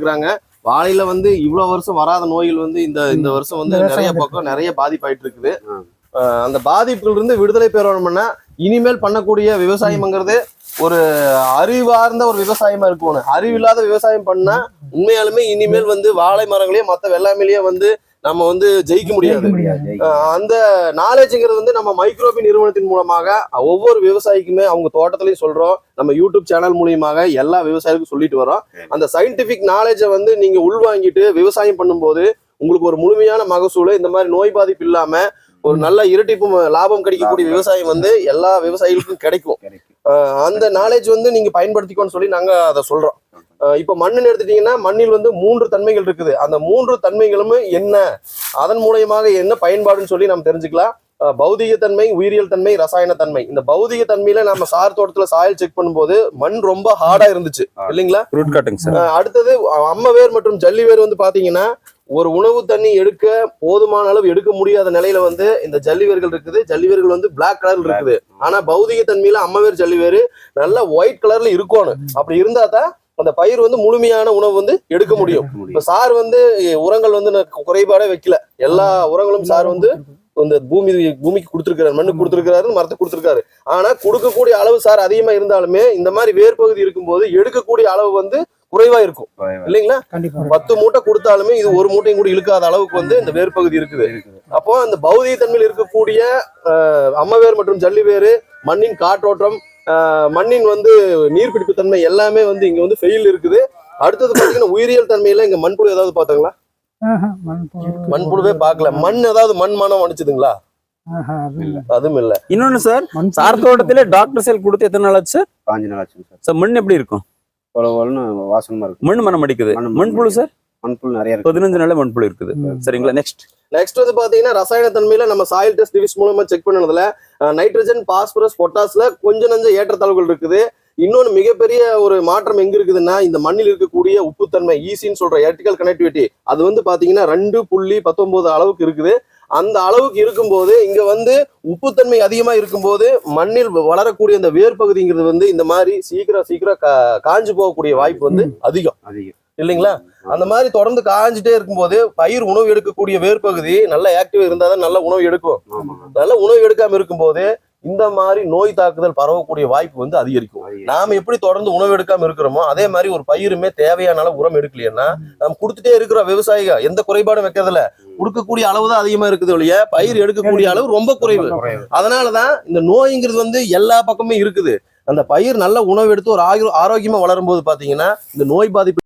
இருக்கிறாங்க. வாழையில வந்து இவ்வளவு வருஷம் வராத நோய்கள் வந்து இந்த வருஷம் வந்து நிறைய பக்கம் நிறைய பாதிப்பாயிட்டு இருக்குது. அந்த பாதிப்புல இருந்து விடுதலை பெறணும்னா இனிமேல் பண்ணக்கூடிய விவசாயம்ங்கிறது ஒரு அறிவார்ந்த ஒரு விவசாயமா இருக்கணும். அறிவில்லாத விவசாயம் பண்ணா உண்மையாலுமே இனிமேல் வந்து வாழை மரங்களையே மத்த வெள்ளாமையிலேயே வந்து நம்ம வந்து ஜெயிக்க முடியாது. அந்த நாலேஜ்ங்கிறது வந்து நம்ம மைக்ரோபி நிறுவனத்தின் மூலமாக ஒவ்வொரு விவசாயிக்குமே அவங்க தோட்டத்திலையும் சொல்றோம், நம்ம யூடியூப் சேனல் மூலியமாக எல்லா விவசாயிகளுக்கும் சொல்லிட்டு வரோம். அந்த சயின்டிபிக் நாலேஜை வந்து நீங்க உள்வாங்கிட்டு விவசாயம் பண்ணும்போது உங்களுக்கு ஒரு முழுமையான மகசூல், இந்த மாதிரி நோய் பாதிப்பு இல்லாம ஒரு நல்ல இரட்டிப்பு லாபம் கிடைக்கக்கூடிய விவசாயம் வந்து எல்லா விவசாயிகளுக்கும் கிடைக்கும். அந்த நாலேஜ் வந்து நீங்க பயன்படுத்திக்கோன்னு சொல்லி நாங்க அதை சொல்றோம். இப்ப மண்ணுன்னு எடுத்துட்டீங்கன்னா மண்ணில் வந்து 3 தன்மைகள் இருக்குது. அந்த 3 தன்மைகளும் என்ன, அதன் மூலயமாக என்ன பயன்பாடுன்னு சொல்லி நம்ம தெரிஞ்சுக்கலாம். பௌதிக தன்மை, உயிரியல் தன்மை, ரசாயன தன்மை. இந்த பௌதிக தன்மையில நம்ம சார் தோட்டத்துல சாயில் செக் பண்ணும்போது மண் ரொம்ப ஹார்டா இருந்துச்சு இல்லைங்களா? அடுத்தது அம்மவேர் மற்றும் ஜல்லிவேர் வந்து பாத்தீங்கன்னா ஒரு உணவு தண்ணி எடுக்க போதுமான அளவு எடுக்க முடியாத நிலையில வந்து இந்த ஜல்லிவேர்கள் இருக்குது. ஜல்லிவேர்கள் வந்து பிளாக் கலர்ல இருக்குது. ஆனா பௌதிக தன்மையில அம்மவேர் ஜல்லிவேறு நல்ல ஒயிட் கலர்ல இருக்கணும். அப்படி இருந்தா தான் அந்த பயிர் வந்து முழுமையான உணவு வந்து எடுக்க முடியும். இப்ப சார் வந்து உரங்கள் வந்து குறைபாடே வைக்கல. எல்லா உரங்களும் சார் வந்து இந்த பூமிக்கு கொடுத்துருக்காரு, மண்ணுக்கு கொடுத்துருக்காரு, மரத்துக்கு கொடுத்துருக்காரு. ஆனா கொடுக்கக்கூடிய அளவு சார் அதிகமா இருந்தாலுமே இந்த மாதிரி வேர்பகுதி இருக்கும்போது எடுக்கக்கூடிய அளவு வந்து குறைவா இருக்கும் இல்லைங்களா? 10 மூட்டை கொடுத்தாலுமே இது ஒரு மூட்டையும் கூட இழுக்காத அளவுக்கு வந்து இந்த வேர்பகுதி இருக்குது. அப்போ அந்த பௌதிக தன்மையில் இருக்கக்கூடிய அம்மவேர் மற்றும் ஜல்லிவேறு மண்ணின் காற்றோட்டம், மண்ணின் வந்து நீர்பிடிப்பு தன்மை எல்லாமே வந்து இங்க வந்து ஃபெயில் இருக்குது. அடுத்தது பாத்தீங்கன்னா உயிரியல் தன்மையில இங்க மண்புழு ஏதாவது பாத்தாங்களா? மண்புழுவே பாக்கல. மண் ஏதாவது மண் மனம் அடிச்சதுங்களா? அதுவும் இல்ல. இன்னொன்னு சார், சார் தோட்டத்திலே டாக்டர் செல் கொடுத்து எத்தனை நாள் ஆச்சு சார்? 5 நாள் ஆச்சு சார். மண் எப்படி இருக்கும்? வாசனமா இருக்கும். மண் மனம் அடிக்குது. மண்புழு சார்? மண்புழு நிறைய இருக்கு. 15 நாள்ல மண்புழு இருக்குது. சரிங்களா? நெக்ஸ்ட் வந்து பாத்தீங்கன்னா ரசாயன தன்மையில நம்ம சாயில் டெஸ்ட் டிவிஸ் மூலமா செக் பண்ணதுல நைட்ரஜன், பாஸ்பரஸ், பொட்டாஸ்ல கொஞ்சம் நஞ்ச ஏற்றத்தாழ்வுகள் இருக்குது. இன்னொன்னு மிகப்பெரிய ஒரு மாற்றம் எங்க இருக்குதுன்னா இந்த மண்ணில் இருக்கக்கூடிய உப்புத்தன்மை, ஈசின்னு சொல்ற எலக்ட்ரிக்கல் கனெக்டிவிட்டி, அது வந்து பாத்தீங்கன்னா 2.19 அளவுக்கு இருக்குது. அந்த அளவுக்கு இருக்கும்போது இங்க வந்து உப்புத்தன்மை அதிகமா இருக்கும்போது மண்ணில் வளரக்கூடிய இந்த வேர் பகுதிங்கிறது வந்து இந்த மாதிரி சீக்கிரம் காஞ்சு போகக்கூடிய வாய்ப்பு வந்து அதிகம் இல்லைங்களா? அந்த மாதிரி தொடர்ந்து காஞ்சிட்டே இருக்கும்போது பயிர் உணவு எடுக்கக்கூடிய வேர்பகுதி நல்ல ஆக்டிவா இருந்தாதான் நல்ல உணவு எடுக்கும். நல்ல உணவு எடுக்காம இருக்கும்போது இந்த மாதிரி நோய் தாக்குதல் பரவக்கூடிய வாய்ப்பு வந்து அதிகரிக்கும். நாம எப்படி தொடர்ந்து உணவு எடுக்காம இருக்கிறோமோ அதே மாதிரி ஒரு பயிருமே தேவையான அளவு உரம் எடுக்கலைன்னா நம்ம கொடுத்துட்டே இருக்கிற விவசாயிகள் எந்த குறைபாடும் வைக்கிறதுல கொடுக்கக்கூடிய அளவுதான் அதிகமா இருக்குது ஒழிய பயிர் எடுக்கக்கூடிய அளவு ரொம்ப குறைவு. அதனாலதான் இந்த நோய்ங்கிறது வந்து எல்லா பக்கமே இருக்குது. அந்த பயிர் நல்ல உணவு எடுத்து ஒரு ஆரோக்கியமா வளரும் போது பாத்தீங்கன்னா இந்த நோய் பாதிப்பு